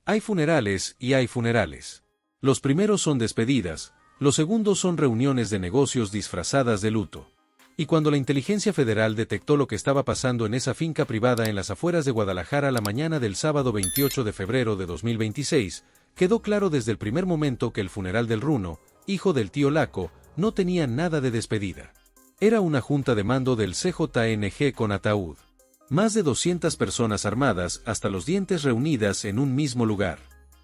Hay funerales y hay funerales. Los primeros son despedidas, los segundos son reuniones de negocios disfrazadas de luto. Y cuando la Inteligencia Federal detectó lo que estaba pasando en esa finca privada en las afueras de Guadalajara la mañana del sábado 28 de febrero de 2026, quedó claro desde el primer momento que el funeral del Runo, hijo del tío Laco, no tenía nada de despedida. Era una junta de mando del CJNG con ataúd. Más de 200 personas armadas hasta los dientes reunidas en un mismo lugar.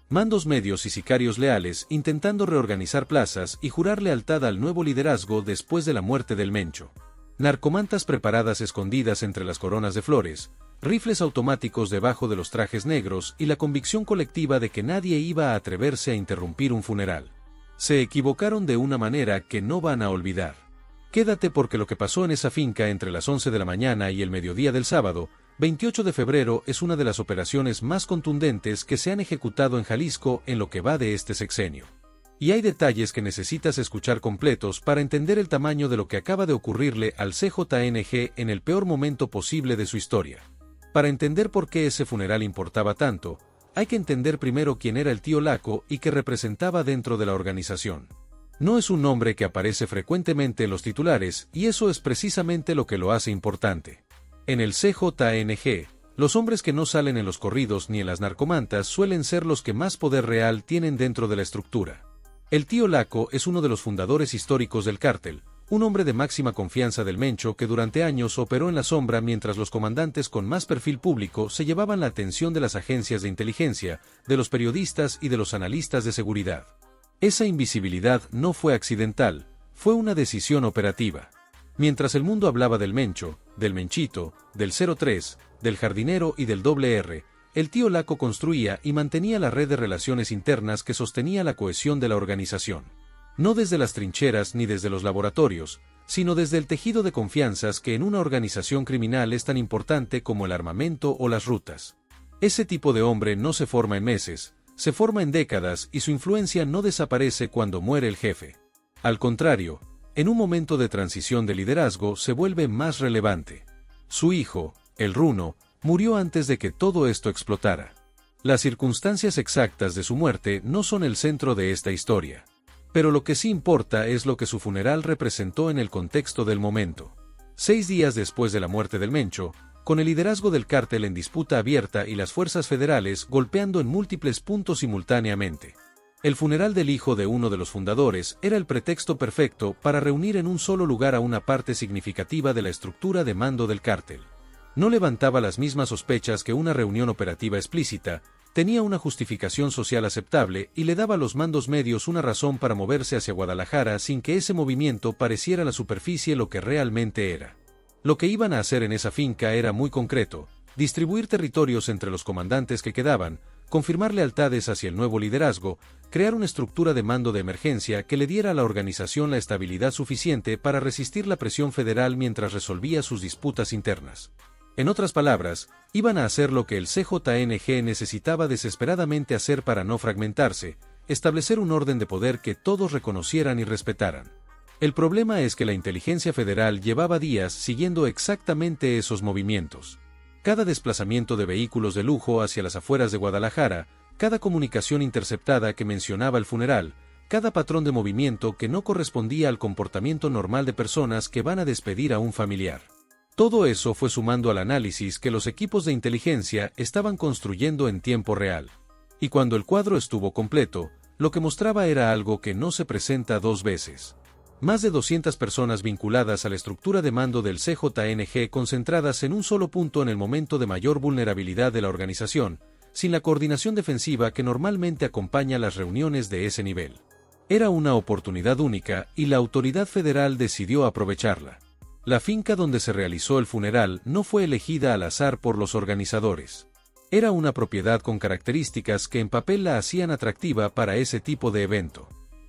Mandos medios y sicarios leales intentando reorganizar plazas y jurar lealtad al nuevo liderazgo después de la muerte del Mencho. Narcomantas preparadas escondidas entre las coronas de flores, rifles automáticos debajo de los trajes negros y la convicción colectiva de que nadie iba a atreverse a interrumpir un funeral. Se equivocaron de una manera que no van a olvidar. Quédate porque lo que pasó en esa finca entre las 11 de la mañana y el mediodía del sábado, 28 de febrero es una de las operaciones más contundentes que se han ejecutado en Jalisco en lo que va de este sexenio. Y hay detalles que necesitas escuchar completos para entender el tamaño de lo que acaba de ocurrirle al CJNG en el peor momento posible de su historia. Para entender por qué ese funeral importaba tanto, hay que entender primero quién era el tío Laco y qué representaba dentro de la organización. No es un nombre que aparece frecuentemente en los titulares y eso es precisamente lo que lo hace importante. En el CJNG, los hombres que no salen en los corridos ni en las narcomantas suelen ser los que más poder real tienen dentro de la estructura. El tío Laco es uno de los fundadores históricos del cártel, un hombre de máxima confianza del Mencho que durante años operó en la sombra mientras los comandantes con más perfil público se llevaban la atención de las agencias de inteligencia, de los periodistas y de los analistas de seguridad. Esa invisibilidad no fue accidental, fue una decisión operativa. Mientras el mundo hablaba del Mencho, del Menchito, del 03, del jardinero y del R, el tío Laco construía y mantenía la red de relaciones internas que sostenía la cohesión de la organización. No desde las trincheras ni desde los laboratorios, sino desde el tejido de confianzas que en una organización criminal es tan importante como el armamento o las rutas. Ese tipo de hombre no se forma en meses, se forma en décadas y su influencia no desaparece cuando muere el jefe. Al contrario, en un momento de transición de liderazgo se vuelve más relevante. Su hijo, el Runo, murió antes de que todo esto explotara. Las circunstancias exactas de su muerte no son el centro de esta historia. Pero lo que sí importa es lo que su funeral representó en el contexto del momento. 6 días después de la muerte del Mencho, con el liderazgo del cártel en disputa abierta y las fuerzas federales golpeando en múltiples puntos simultáneamente. El funeral del hijo de uno de los fundadores era el pretexto perfecto para reunir en un solo lugar a una parte significativa de la estructura de mando del cártel. No levantaba las mismas sospechas que una reunión operativa explícita, tenía una justificación social aceptable y le daba a los mandos medios una razón para moverse hacia Guadalajara sin que ese movimiento pareciera a la superficie lo que realmente era. Lo que iban a hacer en esa finca era muy concreto: distribuir territorios entre los comandantes que quedaban, confirmar lealtades hacia el nuevo liderazgo, crear una estructura de mando de emergencia que le diera a la organización la estabilidad suficiente para resistir la presión federal mientras resolvía sus disputas internas. En otras palabras, iban a hacer lo que el CJNG necesitaba desesperadamente hacer para no fragmentarse, establecer un orden de poder que todos reconocieran y respetaran. El problema es que la inteligencia federal llevaba días siguiendo exactamente esos movimientos. Cada desplazamiento de vehículos de lujo hacia las afueras de Guadalajara, cada comunicación interceptada que mencionaba el funeral, cada patrón de movimiento que no correspondía al comportamiento normal de personas que van a despedir a un familiar. Todo eso fue sumando al análisis que los equipos de inteligencia estaban construyendo en tiempo real. Y cuando el cuadro estuvo completo, lo que mostraba era algo que no se presenta 2 veces. Más de 200 personas vinculadas a la estructura de mando del CJNG concentradas en un solo punto en el momento de mayor vulnerabilidad de la organización, sin la coordinación defensiva que normalmente acompaña las reuniones de ese nivel. Era una oportunidad única y la autoridad federal decidió aprovecharla. La finca donde se realizó el funeral no fue elegida al azar por los organizadores. Era una propiedad con características que en papel la hacían atractiva para ese tipo de evento.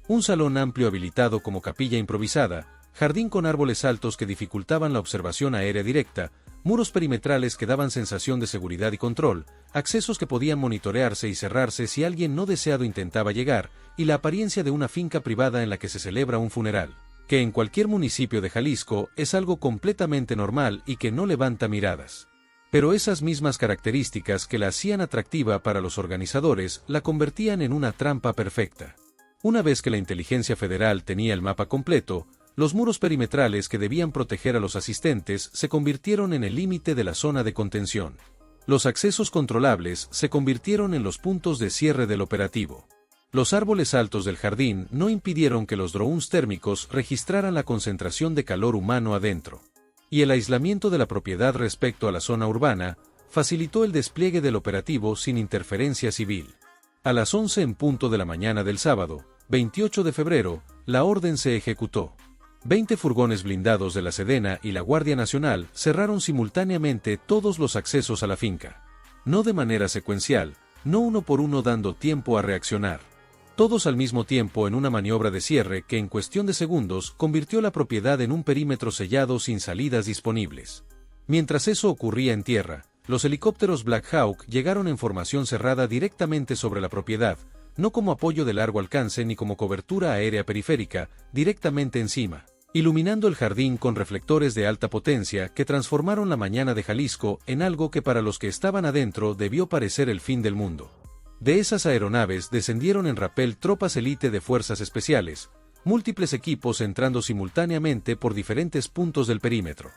Un salón amplio habilitado como capilla improvisada, jardín con árboles altos que dificultaban la observación aérea directa, muros perimetrales que daban sensación de seguridad y control, accesos que podían monitorearse y cerrarse si alguien no deseado intentaba llegar, y la apariencia de una finca privada en la que se celebra un funeral, que en cualquier municipio de Jalisco es algo completamente normal y que no levanta miradas. Pero esas mismas características que la hacían atractiva para los organizadores la convertían en una trampa perfecta. Una vez que la inteligencia federal tenía el mapa completo, los muros perimetrales que debían proteger a los asistentes se convirtieron en el límite de la zona de contención. Los accesos controlables se convirtieron en los puntos de cierre del operativo. Los árboles altos del jardín no impidieron que los drones térmicos registraran la concentración de calor humano adentro. Y el aislamiento de la propiedad respecto a la zona urbana facilitó el despliegue del operativo sin interferencia civil. A las 11 en punto de la mañana del sábado, 28 de febrero, la orden se ejecutó. 20 furgones blindados de la Sedena y la Guardia Nacional cerraron simultáneamente todos los accesos a la finca. No de manera secuencial, no uno por uno dando tiempo a reaccionar. Todos al mismo tiempo en una maniobra de cierre que en cuestión de segundos convirtió la propiedad en un perímetro sellado sin salidas disponibles. Mientras eso ocurría en tierra, los helicópteros Black Hawk llegaron en formación cerrada directamente sobre la propiedad, no como apoyo de largo alcance ni como cobertura aérea periférica, directamente encima, iluminando el jardín con reflectores de alta potencia que transformaron la mañana de Jalisco en algo que para los que estaban adentro debió parecer el fin del mundo. De esas aeronaves descendieron en rapel tropas élite de fuerzas especiales, múltiples equipos entrando simultáneamente por diferentes puntos del perímetro.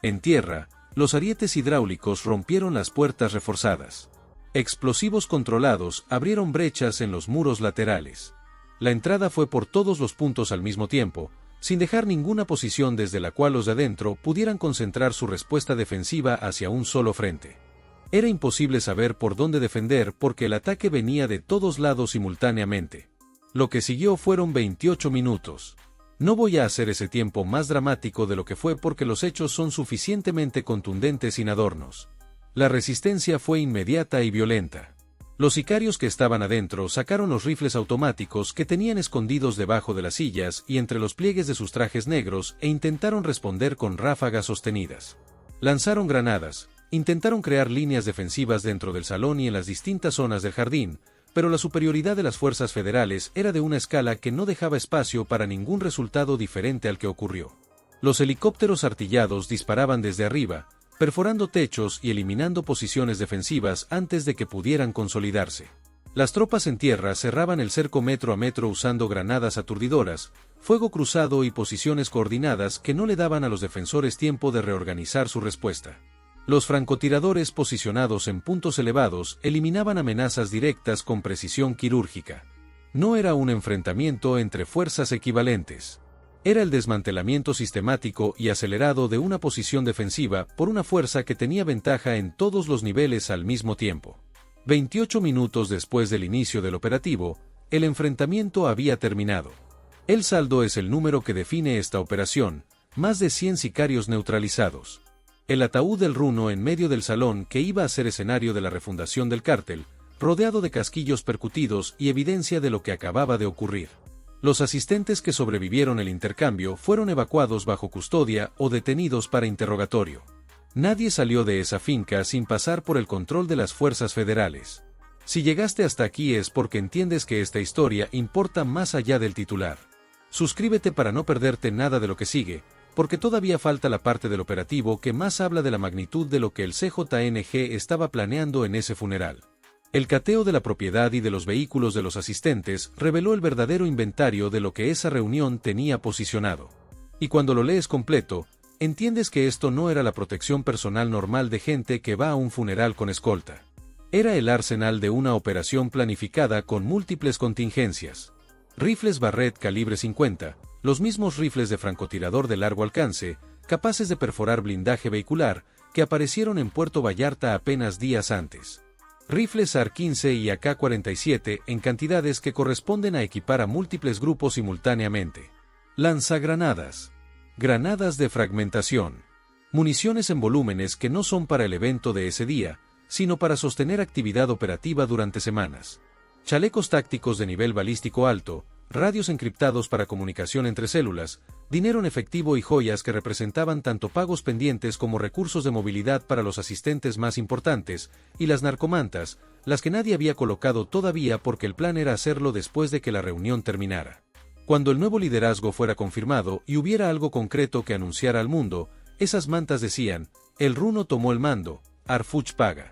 En tierra, los arietes hidráulicos rompieron las puertas reforzadas. Explosivos controlados abrieron brechas en los muros laterales. La entrada fue por todos los puntos al mismo tiempo, sin dejar ninguna posición desde la cual los de adentro pudieran concentrar su respuesta defensiva hacia un solo frente. Era imposible saber por dónde defender porque el ataque venía de todos lados simultáneamente. Lo que siguió fueron 28 minutos. No voy a hacer ese tiempo más dramático de lo que fue porque los hechos son suficientemente contundentes sin adornos. La resistencia fue inmediata y violenta. Los sicarios que estaban adentro sacaron los rifles automáticos que tenían escondidos debajo de las sillas y entre los pliegues de sus trajes negros e intentaron responder con ráfagas sostenidas. Lanzaron granadas, intentaron crear líneas defensivas dentro del salón y en las distintas zonas del jardín, pero la superioridad de las fuerzas federales era de una escala que no dejaba espacio para ningún resultado diferente al que ocurrió. Los helicópteros artillados disparaban desde arriba, perforando techos y eliminando posiciones defensivas antes de que pudieran consolidarse. Las tropas en tierra cerraban el cerco metro a metro usando granadas aturdidoras, fuego cruzado y posiciones coordinadas que no le daban a los defensores tiempo de reorganizar su respuesta. Los francotiradores posicionados en puntos elevados eliminaban amenazas directas con precisión quirúrgica. No era un enfrentamiento entre fuerzas equivalentes. Era el desmantelamiento sistemático y acelerado de una posición defensiva por una fuerza que tenía ventaja en todos los niveles al mismo tiempo. 28 minutos después del inicio del operativo, el enfrentamiento había terminado. El saldo es el número que define esta operación, más de 100 sicarios neutralizados. El ataúd del Runo en medio del salón que iba a ser escenario de la refundación del cártel, rodeado de casquillos percutidos y evidencia de lo que acababa de ocurrir. Los asistentes que sobrevivieron el intercambio fueron evacuados bajo custodia o detenidos para interrogatorio. Nadie salió de esa finca sin pasar por el control de las fuerzas federales. Si llegaste hasta aquí es porque entiendes que esta historia importa más allá del titular. Suscríbete para no perderte nada de lo que sigue, porque todavía falta la parte del operativo que más habla de la magnitud de lo que el CJNG estaba planeando en ese funeral. El cateo de la propiedad y de los vehículos de los asistentes reveló el verdadero inventario de lo que esa reunión tenía posicionado. Y cuando lo lees completo, entiendes que esto no era la protección personal normal de gente que va a un funeral con escolta. Era el arsenal de una operación planificada con múltiples contingencias. Rifles Barrett calibre 50, los mismos rifles de francotirador de largo alcance, capaces de perforar blindaje vehicular, que aparecieron en Puerto Vallarta apenas días antes. Rifles AR-15 y AK-47 en cantidades que corresponden a equipar a múltiples grupos simultáneamente. Lanzagranadas. Granadas de fragmentación. Municiones en volúmenes que no son para el evento de ese día, sino para sostener actividad operativa durante semanas. Chalecos tácticos de nivel balístico alto, radios encriptados para comunicación entre células, dinero en efectivo y joyas que representaban tanto pagos pendientes como recursos de movilidad para los asistentes más importantes, y las narcomantas, las que nadie había colocado todavía porque el plan era hacerlo después de que la reunión terminara. Cuando el nuevo liderazgo fuera confirmado y hubiera algo concreto que anunciara al mundo, esas mantas decían, el Runo tomó el mando, Arfuch Paga.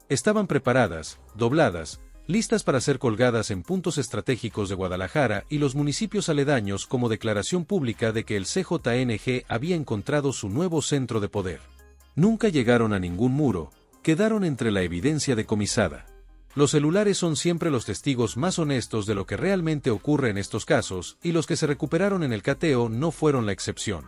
Estaban preparadas, dobladas, listas para ser colgadas en puntos estratégicos de Guadalajara y los municipios aledaños como declaración pública de que el CJNG había encontrado su nuevo centro de poder. Nunca llegaron a ningún muro, quedaron entre la evidencia decomisada. Los celulares son siempre los testigos más honestos de lo que realmente ocurre en estos casos, y los que se recuperaron en el cateo no fueron la excepción.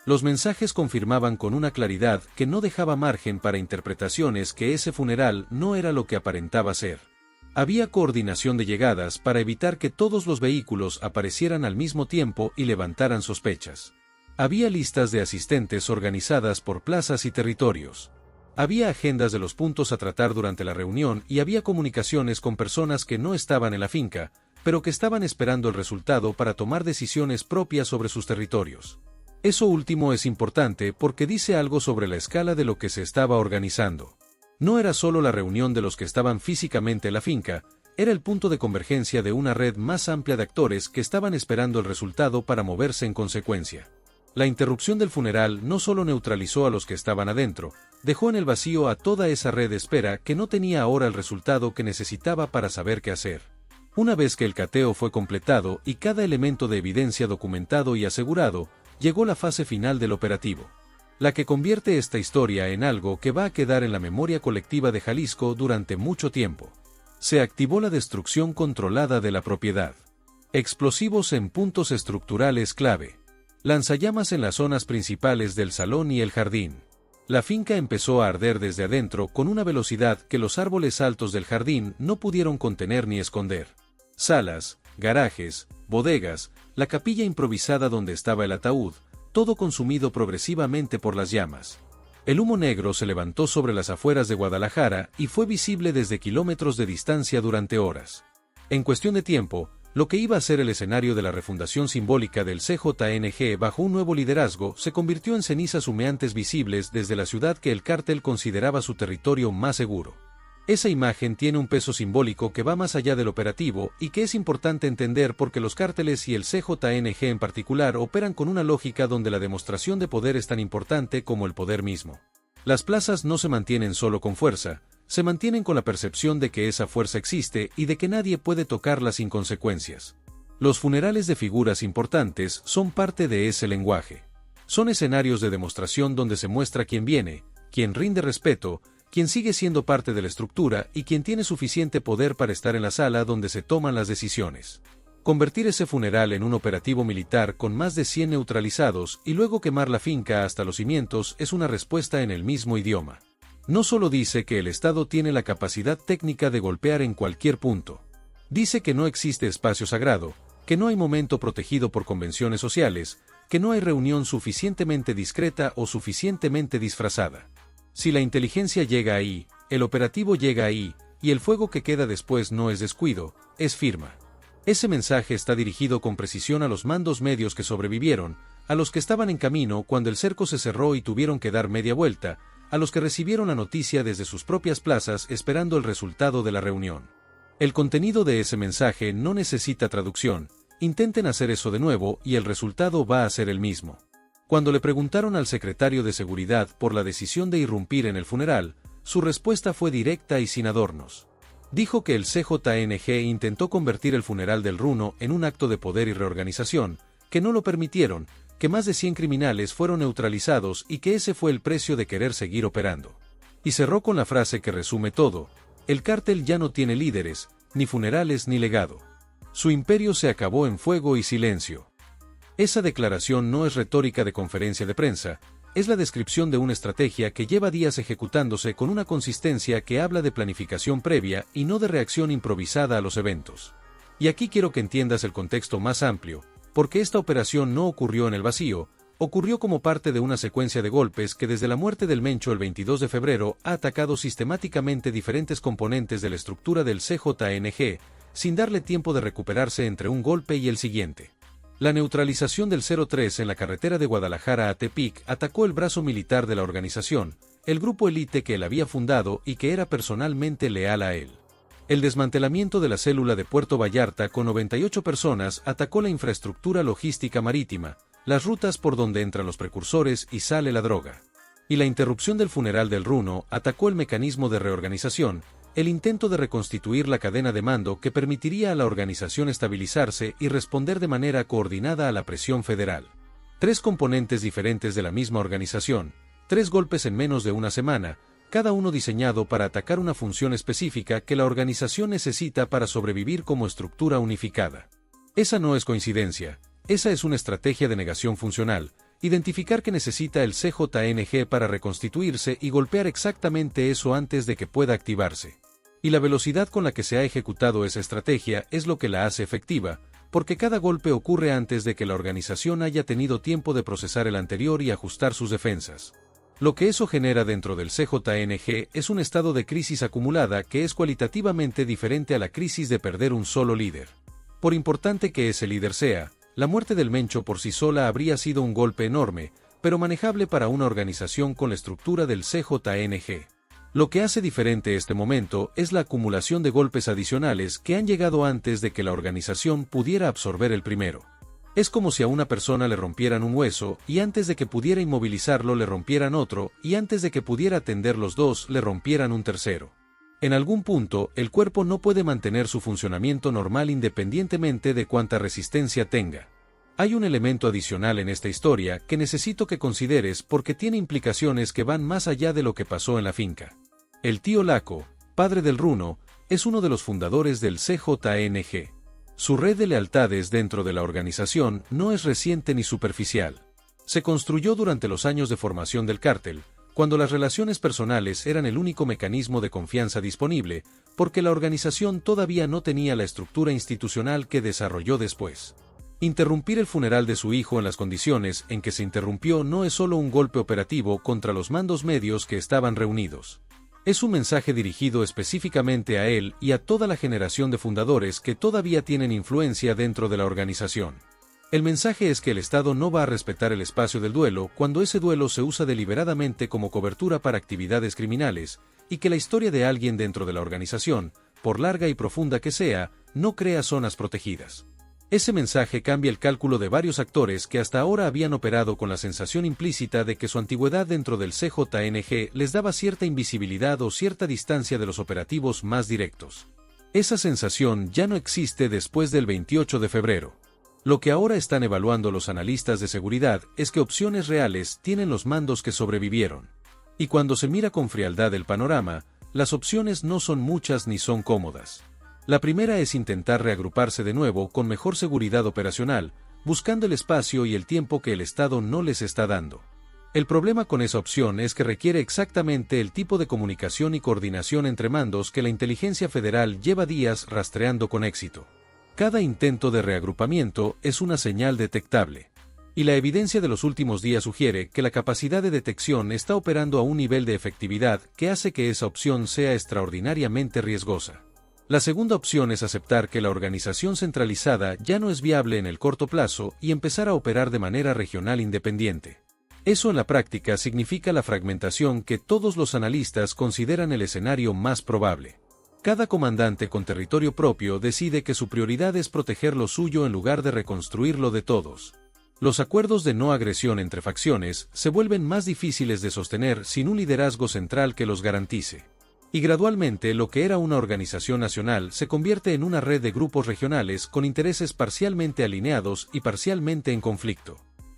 Los mensajes confirmaban con una claridad que no dejaba margen para interpretaciones que ese funeral no era lo que aparentaba ser. Había coordinación de llegadas para evitar que todos los vehículos aparecieran al mismo tiempo y levantaran sospechas. Había listas de asistentes organizadas por plazas y territorios. Había agendas de los puntos a tratar durante la reunión y había comunicaciones con personas que no estaban en la finca, pero que estaban esperando el resultado para tomar decisiones propias sobre sus territorios. Eso último es importante porque dice algo sobre la escala de lo que se estaba organizando. No era solo la reunión de los que estaban físicamente en la finca, era el punto de convergencia de una red más amplia de actores que estaban esperando el resultado para moverse en consecuencia. La interrupción del funeral no solo neutralizó a los que estaban adentro, dejó en el vacío a toda esa red de espera que no tenía ahora el resultado que necesitaba para saber qué hacer. Una vez que el cateo fue completado y cada elemento de evidencia documentado y asegurado, llegó la fase final del operativo. La que convierte esta historia en algo que va a quedar en la memoria colectiva de Jalisco durante mucho tiempo. Se activó la destrucción controlada de la propiedad. Explosivos en puntos estructurales clave. Lanzallamas en las zonas principales del salón y el jardín. La finca empezó a arder desde adentro con una velocidad que los árboles altos del jardín no pudieron contener ni esconder. Salas, garajes, bodegas, la capilla improvisada donde estaba el ataúd, todo consumido progresivamente por las llamas. El humo negro se levantó sobre las afueras de Guadalajara y fue visible desde kilómetros de distancia durante horas. En cuestión de tiempo, lo que iba a ser el escenario de la refundación simbólica del CJNG bajo un nuevo liderazgo se convirtió en cenizas humeantes visibles desde la ciudad que el cártel consideraba su territorio más seguro. Esa imagen tiene un peso simbólico que va más allá del operativo y que es importante entender porque los cárteles y el CJNG en particular operan con una lógica donde la demostración de poder es tan importante como el poder mismo. Las plazas no se mantienen solo con fuerza, se mantienen con la percepción de que esa fuerza existe y de que nadie puede tocarla sin consecuencias. Los funerales de figuras importantes son parte de ese lenguaje. Son escenarios de demostración donde se muestra quién viene, quién rinde respeto, quien sigue siendo parte de la estructura y quien tiene suficiente poder para estar en la sala donde se toman las decisiones. Convertir ese funeral en un operativo militar con más de 100 neutralizados y luego quemar la finca hasta los cimientos es una respuesta en el mismo idioma. No solo dice que el Estado tiene la capacidad técnica de golpear en cualquier punto. Dice que no existe espacio sagrado, que no hay momento protegido por convenciones sociales, que no hay reunión suficientemente discreta o suficientemente disfrazada. Si la inteligencia llega ahí, el operativo llega ahí, y el fuego que queda después no es descuido, es firma. Ese mensaje está dirigido con precisión a los mandos medios que sobrevivieron, a los que estaban en camino cuando el cerco se cerró y tuvieron que dar media vuelta, a los que recibieron la noticia desde sus propias plazas esperando el resultado de la reunión. El contenido de ese mensaje no necesita traducción, intenten hacer eso de nuevo y el resultado va a ser el mismo. Cuando le preguntaron al secretario de Seguridad por la decisión de irrumpir en el funeral, su respuesta fue directa y sin adornos. Dijo que el CJNG intentó convertir el funeral del Runo en un acto de poder y reorganización, que no lo permitieron, que más de 100 criminales fueron neutralizados y que ese fue el precio de querer seguir operando. Y cerró con la frase que resume todo: el cártel ya no tiene líderes, ni funerales ni legado. Su imperio se acabó en fuego y silencio. Esa declaración no es retórica de conferencia de prensa, es la descripción de una estrategia que lleva días ejecutándose con una consistencia que habla de planificación previa y no de reacción improvisada a los eventos. Y aquí quiero que entiendas el contexto más amplio, porque esta operación no ocurrió en el vacío, ocurrió como parte de una secuencia de golpes que desde la muerte del Mencho el 22 de febrero ha atacado sistemáticamente diferentes componentes de la estructura del CJNG, sin darle tiempo de recuperarse entre un golpe y el siguiente. La neutralización del 03 en la carretera de Guadalajara a Tepic atacó el brazo militar de la organización, el grupo élite que él había fundado y que era personalmente leal a él. El desmantelamiento de la célula de Puerto Vallarta con 98 personas atacó la infraestructura logística marítima, las rutas por donde entran los precursores y sale la droga. Y la interrupción del funeral del Runo atacó el mecanismo de reorganización, el intento de reconstituir la cadena de mando que permitiría a la organización estabilizarse y responder de manera coordinada a la presión federal. Tres componentes diferentes de la misma organización, tres golpes en menos de una semana, cada uno diseñado para atacar una función específica que la organización necesita para sobrevivir como estructura unificada. Esa no es coincidencia, esa es una estrategia de negación funcional, identificar que necesita el CJNG para reconstituirse y golpear exactamente eso antes de que pueda activarse. Y la velocidad con la que se ha ejecutado esa estrategia es lo que la hace efectiva, porque cada golpe ocurre antes de que la organización haya tenido tiempo de procesar el anterior y ajustar sus defensas. Lo que eso genera dentro del CJNG es un estado de crisis acumulada que es cualitativamente diferente a la crisis de perder un solo líder. Por importante que ese líder sea, la muerte del Mencho por sí sola habría sido un golpe enorme, pero manejable para una organización con la estructura del CJNG. Lo que hace diferente este momento es la acumulación de golpes adicionales que han llegado antes de que la organización pudiera absorber el primero. Es como si a una persona le rompieran un hueso, y antes de que pudiera inmovilizarlo le rompieran otro, y antes de que pudiera atender los dos le rompieran un tercero. En algún punto, el cuerpo no puede mantener su funcionamiento normal independientemente de cuánta resistencia tenga. Hay un elemento adicional en esta historia que necesito que consideres porque tiene implicaciones que van más allá de lo que pasó en la finca. El tío Laco, padre del Runo, es uno de los fundadores del CJNG. Su red de lealtades dentro de la organización no es reciente ni superficial. Se construyó durante los años de formación del cártel, cuando las relaciones personales eran el único mecanismo de confianza disponible, porque la organización todavía no tenía la estructura institucional que desarrolló después. Interrumpir el funeral de su hijo en las condiciones en que se interrumpió no es solo un golpe operativo contra los mandos medios que estaban reunidos. Es un mensaje dirigido específicamente a él y a toda la generación de fundadores que todavía tienen influencia dentro de la organización. El mensaje es que el Estado no va a respetar el espacio del duelo cuando ese duelo se usa deliberadamente como cobertura para actividades criminales, y que la historia de alguien dentro de la organización, por larga y profunda que sea, no crea zonas protegidas. Ese mensaje cambia el cálculo de varios actores que hasta ahora habían operado con la sensación implícita de que su antigüedad dentro del CJNG les daba cierta invisibilidad o cierta distancia de los operativos más directos. Esa sensación ya no existe después del 28 de febrero. Lo que ahora están evaluando los analistas de seguridad es que opciones reales tienen los mandos que sobrevivieron. Y cuando se mira con frialdad el panorama, las opciones no son muchas ni son cómodas. La primera es intentar reagruparse de nuevo con mejor seguridad operacional, buscando el espacio y el tiempo que el Estado no les está dando. El problema con esa opción es que requiere exactamente el tipo de comunicación y coordinación entre mandos que la inteligencia federal lleva días rastreando con éxito. Cada intento de reagrupamiento es una señal detectable. Y la evidencia de los últimos días sugiere que la capacidad de detección está operando a un nivel de efectividad que hace que esa opción sea extraordinariamente riesgosa. La segunda opción es aceptar que la organización centralizada ya no es viable en el corto plazo y empezar a operar de manera regional independiente. Eso en la práctica significa la fragmentación que todos los analistas consideran el escenario más probable. Cada comandante con territorio propio decide que su prioridad es proteger lo suyo en lugar de reconstruir lo de todos. Los acuerdos de no agresión entre facciones se vuelven más difíciles de sostener sin un liderazgo central que los garantice. Y gradualmente lo que era una organización nacional se convierte en una red de grupos regionales con intereses parcialmente alineados y parcialmente en conflicto.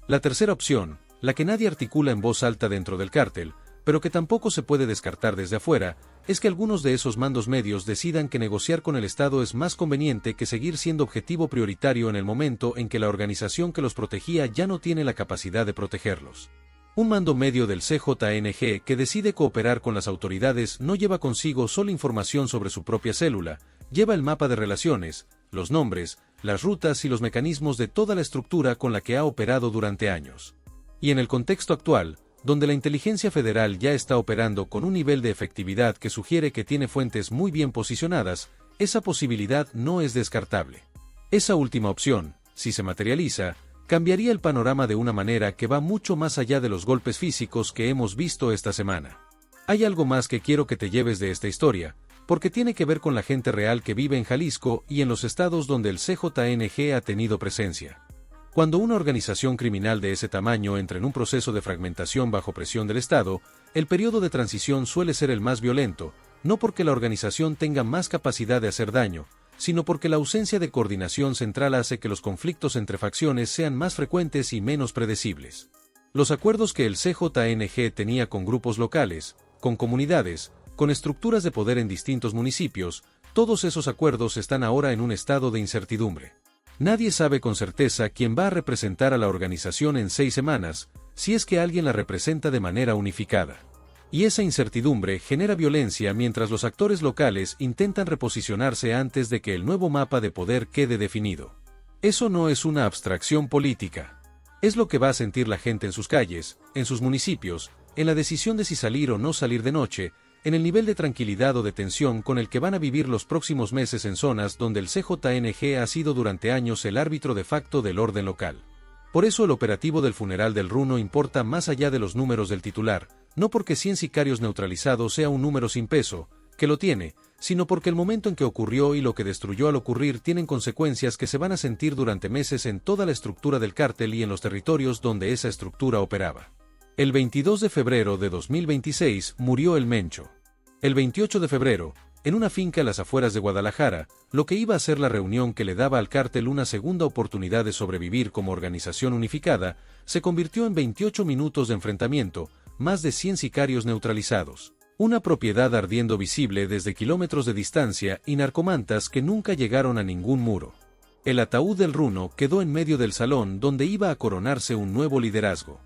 La tercera opción, la que nadie articula en voz alta dentro del cártel, pero que tampoco se puede descartar desde afuera, es que algunos de esos mandos medios decidan que negociar con el Estado es más conveniente que seguir siendo objetivo prioritario en el momento en que la organización que los protegía ya no tiene la capacidad de protegerlos. Un mando medio del CJNG que decide cooperar con las autoridades no lleva consigo solo información sobre su propia célula, lleva el mapa de relaciones, los nombres, las rutas y los mecanismos de toda la estructura con la que ha operado durante años. Y en el contexto actual, donde la inteligencia federal ya está operando con un nivel de efectividad que sugiere que tiene fuentes muy bien posicionadas, esa posibilidad no es descartable. Esa última opción, si se materializa, cambiaría el panorama de una manera que va mucho más allá de los golpes físicos que hemos visto esta semana. Hay algo más que quiero que te lleves de esta historia, porque tiene que ver con la gente real que vive en Jalisco y en los estados donde el CJNG ha tenido presencia. Cuando una organización criminal de ese tamaño entra en un proceso de fragmentación bajo presión del Estado, el periodo de transición suele ser el más violento, no porque la organización tenga más capacidad de hacer daño, sino porque la ausencia de coordinación central hace que los conflictos entre facciones sean más frecuentes y menos predecibles. Los acuerdos que el CJNG tenía con grupos locales, con comunidades, con estructuras de poder en distintos municipios, todos esos acuerdos están ahora en un estado de incertidumbre. Nadie sabe con certeza quién va a representar a la organización en 6 semanas, si es que alguien la representa de manera unificada. Y esa incertidumbre genera violencia mientras los actores locales intentan reposicionarse antes de que el nuevo mapa de poder quede definido. Eso no es una abstracción política. Es lo que va a sentir la gente en sus calles, en sus municipios, en la decisión de si salir o no salir de noche, en el nivel de tranquilidad o de tensión con el que van a vivir los próximos meses en zonas donde el CJNG ha sido durante años el árbitro de facto del orden local. Por eso el operativo del funeral del Runo importa más allá de los números del titular, no porque 100 sicarios neutralizados sea un número sin peso, que lo tiene, sino porque el momento en que ocurrió y lo que destruyó al ocurrir tienen consecuencias que se van a sentir durante meses en toda la estructura del cártel y en los territorios donde esa estructura operaba. El 22 de febrero de 2026 murió el Mencho. El 28 de febrero, en una finca a las afueras de Guadalajara, lo que iba a ser la reunión que le daba al cártel una segunda oportunidad de sobrevivir como organización unificada, se convirtió en 28 minutos de enfrentamiento, más de 100 sicarios neutralizados, una propiedad ardiendo visible desde kilómetros de distancia y narcomantas que nunca llegaron a ningún muro. El ataúd del Runo quedó en medio del salón donde iba a coronarse un nuevo liderazgo.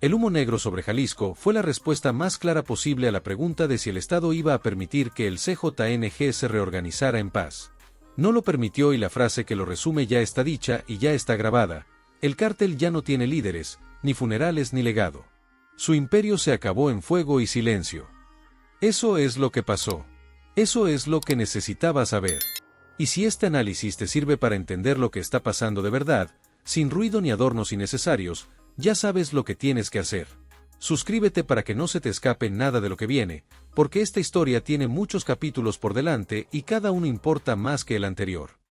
El humo negro sobre Jalisco fue la respuesta más clara posible a la pregunta de si el Estado iba a permitir que el CJNG se reorganizara en paz. No lo permitió y la frase que lo resume ya está dicha y ya está grabada: el cártel ya no tiene líderes, ni funerales ni legado. Su imperio se acabó en fuego y silencio. Eso es lo que pasó. Eso es lo que necesitabas saber. Y si este análisis te sirve para entender lo que está pasando de verdad, sin ruido ni adornos innecesarios, ya sabes lo que tienes que hacer. Suscríbete para que no se te escape nada de lo que viene, porque esta historia tiene muchos capítulos por delante y cada uno importa más que el anterior.